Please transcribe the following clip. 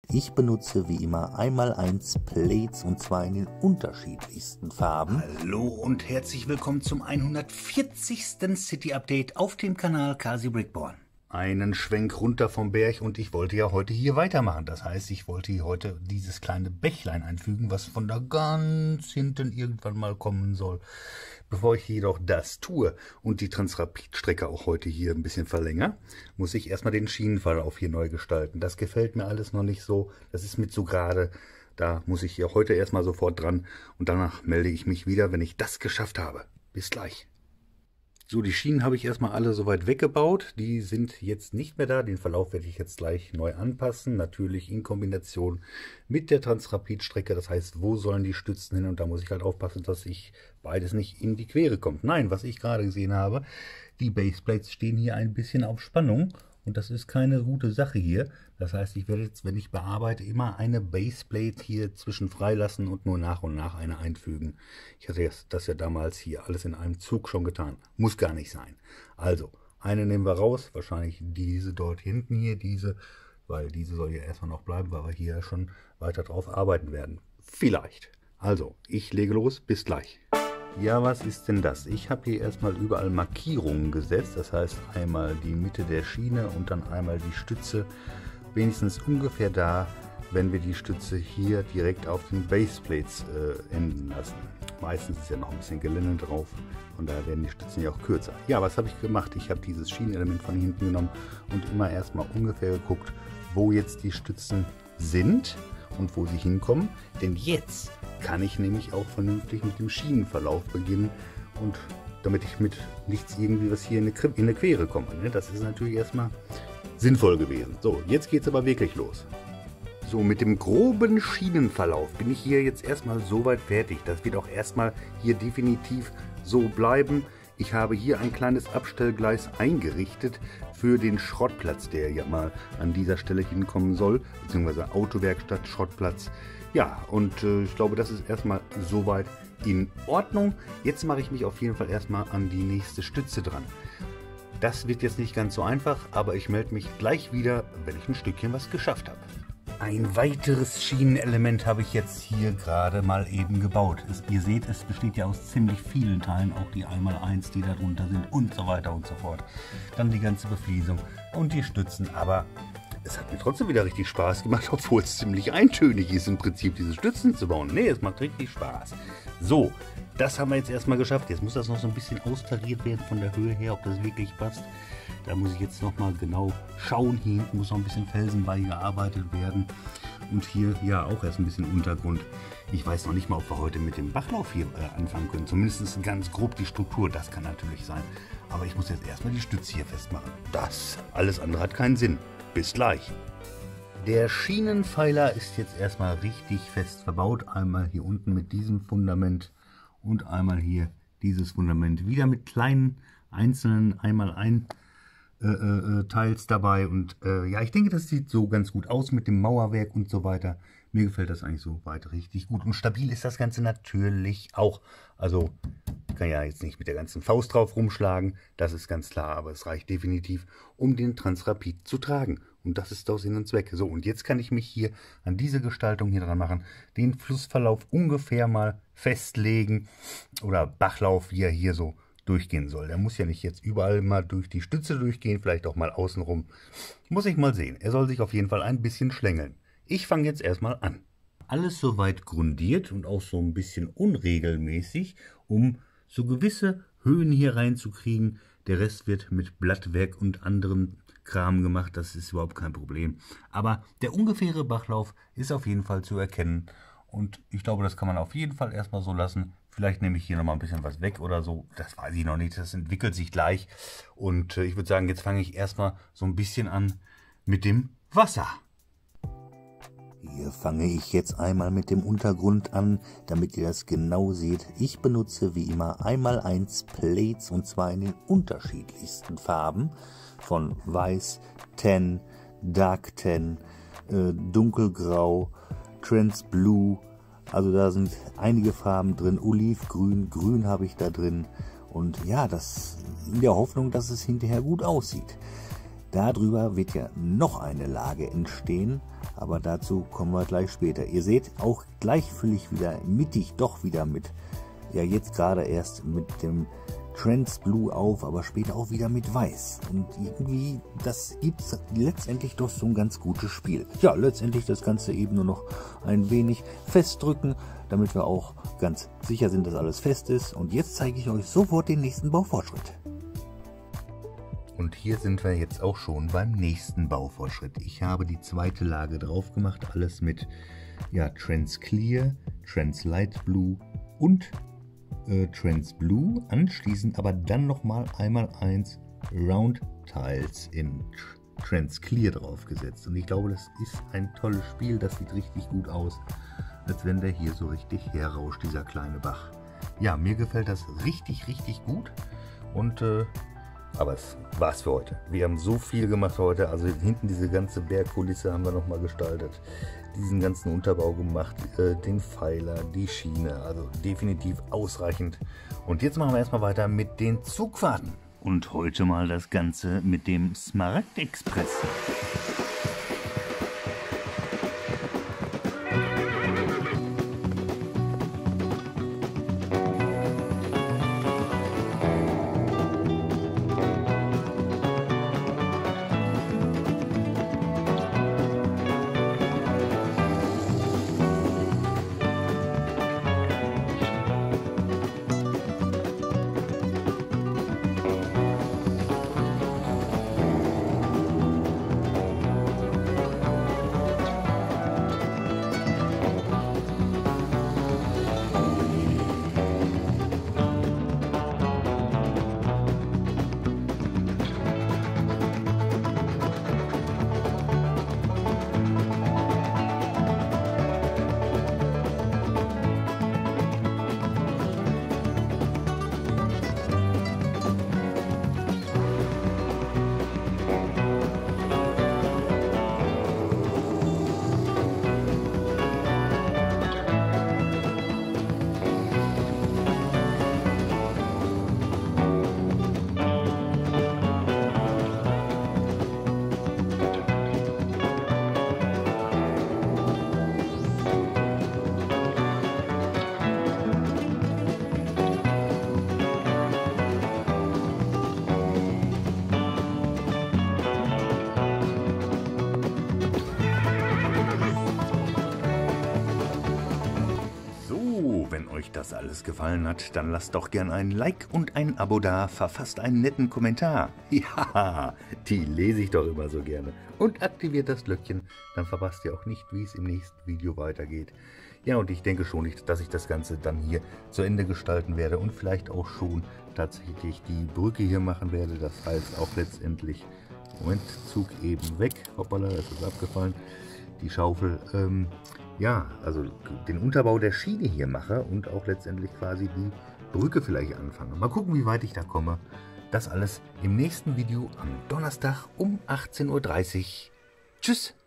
Ich benutze wie immer 1x1 Plates und zwar in den unterschiedlichsten Farben. Hallo und herzlich willkommen zum 140. City Update auf dem Kanal Kasi Brickborn. Einen Schwenk runter vom Berg und ich wollte ja heute hier weitermachen. Das heißt, ich wollte hier heute dieses kleine Bächlein einfügen, was von da ganz hinten irgendwann mal kommen soll. Bevor ich jedoch das tue und die Transrapid-Strecke auch heute hier ein bisschen verlängere, muss ich erstmal den Schienenverlauf hier neu gestalten. Das gefällt mir alles noch nicht so. Das ist mit so gerade. Da muss ich hier heute erstmal sofort dran und danach melde ich mich wieder, wenn ich das geschafft habe. Bis gleich. So, die Schienen habe ich erstmal alle soweit weggebaut. Die sind jetzt nicht mehr da. Den Verlauf werde ich jetzt gleich neu anpassen. Natürlich in Kombination mit der Transrapid-Strecke. Das heißt, wo sollen die Stützen hin? Und da muss ich halt aufpassen, dass ich beides nicht in die Quere kommt. Nein, was ich gerade gesehen habe, die Baseplates stehen hier ein bisschen auf Spannung. Und das ist keine gute Sache hier. Das heißt, ich werde jetzt, wenn ich bearbeite, immer eine Baseplate hier zwischen freilassen und nur nach und nach eine einfügen. Ich hatte das ja damals hier alles in einem Zug schon getan. Muss gar nicht sein. Also, eine nehmen wir raus. Wahrscheinlich diese dort hinten hier, diese, weil diese soll ja erstmal noch bleiben, weil wir hier schon weiter drauf arbeiten werden. Vielleicht. Also, ich lege los. Bis gleich. Ja, was ist denn das? Ich habe hier erstmal überall Markierungen gesetzt, das heißt einmal die Mitte der Schiene und dann einmal die Stütze, wenigstens ungefähr da, wenn wir die Stütze hier direkt auf den Baseplates enden lassen. Meistens ist ja noch ein bisschen Gelände drauf, von daher werden die Stützen ja auch kürzer. Ja, was habe ich gemacht? Ich habe dieses Schienenelement von hinten genommen und immer erstmal ungefähr geguckt, wo jetzt die Stützen sind und wo sie hinkommen, denn jetzt kann ich nämlich auch vernünftig mit dem Schienenverlauf beginnen und damit ich mit nichts irgendwie was hier in eine Quere komme. Ne? Das ist natürlich erstmal sinnvoll gewesen. So, jetzt geht es aber wirklich los. So, mit dem groben Schienenverlauf bin ich hier jetzt erstmal soweit fertig. Das wird auch erstmal hier definitiv so bleiben. Ich habe hier ein kleines Abstellgleis eingerichtet für den Schrottplatz, der ja mal an dieser Stelle hinkommen soll, beziehungsweise Autowerkstatt, Schrottplatz. Ja, und ich glaube, das ist erstmal soweit in Ordnung. Jetzt mache ich mich auf jeden Fall erstmal an die nächste Stütze dran. Das wird jetzt nicht ganz so einfach, aber ich melde mich gleich wieder, wenn ich ein Stückchen was geschafft habe. Ein weiteres Schienenelement habe ich jetzt hier gerade mal eben gebaut. Ihr seht, es besteht ja aus ziemlich vielen Teilen, auch die 1x1, die da drunter sind und so weiter und so fort. Dann die ganze Befliesung und die Stützen, aber es hat mir trotzdem wieder richtig Spaß gemacht, obwohl es ziemlich eintönig ist im Prinzip, diese Stützen zu bauen. Ne, es macht richtig Spaß. So, das haben wir jetzt erstmal geschafft. Jetzt muss das noch so ein bisschen austariert werden von der Höhe her, ob das wirklich passt. Da muss ich jetzt nochmal genau schauen. Hier hinten muss noch ein bisschen Felsen beigearbeitet werden. Und hier ja auch erst ein bisschen Untergrund. Ich weiß noch nicht mal, ob wir heute mit dem Bachlauf hier anfangen können. Zumindest ganz grob die Struktur, das kann natürlich sein. Aber ich muss jetzt erstmal die Stütze hier festmachen. Alles andere hat keinen Sinn. Bis gleich. Der Schienenpfeiler ist jetzt erstmal richtig fest verbaut. Einmal hier unten mit diesem Fundament und einmal hier dieses Fundament. Wieder mit kleinen einzelnen einmal Teils dabei. Und ja, ich denke, das sieht so ganz gut aus mit dem Mauerwerk und so weiter. Mir gefällt das eigentlich so weit richtig gut. Und stabil ist das Ganze natürlich auch. Also ich kann ja jetzt nicht mit der ganzen Faust drauf rumschlagen, das ist ganz klar, aber es reicht definitiv, um den Transrapid zu tragen. Und das ist auch Sinn und Zweck. So, und jetzt kann ich mich hier an diese Gestaltung hier dran machen, den Flussverlauf ungefähr mal festlegen oder Bachlauf, wie er hier so durchgehen soll. Der muss ja nicht jetzt überall mal durch die Stütze durchgehen, vielleicht auch mal außenrum. Muss ich mal sehen. Er soll sich auf jeden Fall ein bisschen schlängeln. Ich fange jetzt erstmal an. Alles soweit grundiert und auch so ein bisschen unregelmäßig, um so gewisse Höhen hier reinzukriegen. Der Rest wird mit Blattwerk und anderem Kram gemacht, das ist überhaupt kein Problem. Aber der ungefähre Bachlauf ist auf jeden Fall zu erkennen und ich glaube, das kann man auf jeden Fall erstmal so lassen. Vielleicht nehme ich hier nochmal ein bisschen was weg oder so, das weiß ich noch nicht, das entwickelt sich gleich. Und ich würde sagen, jetzt fange ich erstmal so ein bisschen an mit dem Wasser. Hier fange ich jetzt einmal mit dem Untergrund an, damit ihr das genau seht. Ich benutze wie immer 1x1 Plates und zwar in den unterschiedlichsten Farben. Von Weiß, Tan, Dark Tan, Dunkelgrau, Trans Blue. Also da sind einige Farben drin. Olivgrün, Grün habe ich da drin. Und ja, das in der Hoffnung, dass es hinterher gut aussieht. Darüber wird ja noch eine Lage entstehen, aber dazu kommen wir gleich später. Ihr seht, auch gleich fülle ich wieder mittig doch wieder mit, ja jetzt gerade erst mit dem Trans Blue auf, aber später auch wieder mit Weiß. Und irgendwie, das gibt letztendlich doch so ein ganz gutes Spiel. Ja, letztendlich das Ganze eben nur noch ein wenig festdrücken, damit wir auch ganz sicher sind, dass alles fest ist. Und jetzt zeige ich euch sofort den nächsten Baufortschritt. Und hier sind wir jetzt auch schon beim nächsten Baufortschritt. Ich habe die zweite Lage drauf gemacht, alles mit ja, Trans Clear, Trans Light Blue und Trans Blue, anschließend aber dann nochmal einmal 1 Round Tiles in Trans Clear draufgesetzt. Und ich glaube, das ist ein tolles Spiel, das sieht richtig gut aus, als wenn der hier so richtig herrauscht, dieser kleine Bach. Ja, mir gefällt das richtig, richtig gut und aber es war's für heute. Wir haben so viel gemacht heute. Also hinten diese ganze Bergkulisse haben wir nochmal gestaltet. Diesen ganzen Unterbau gemacht, den Pfeiler, die Schiene. Also definitiv ausreichend. Und jetzt machen wir erstmal weiter mit den Zugfahrten. Und heute mal das Ganze mit dem Smaragd Express. Wenn euch das alles gefallen hat, dann lasst doch gern ein Like und ein Abo da, verfasst einen netten Kommentar. Ja, die lese ich doch immer so gerne. Und aktiviert das Glöckchen, dann verpasst ihr auch nicht, wie es im nächsten Video weitergeht. Ja, und ich denke schon, dass ich das Ganze dann hier zu Ende gestalten werde und vielleicht auch schon tatsächlich die Brücke hier machen werde. Das heißt auch letztendlich, Moment, Zug eben weg, hoppala, das ist abgefallen, die Schaufel, ja, also den Unterbau der Schiene hier mache und auch letztendlich quasi die Brücke vielleicht anfange. Mal gucken, wie weit ich da komme. Das alles im nächsten Video am Donnerstag um 18:30 Uhr. Tschüss!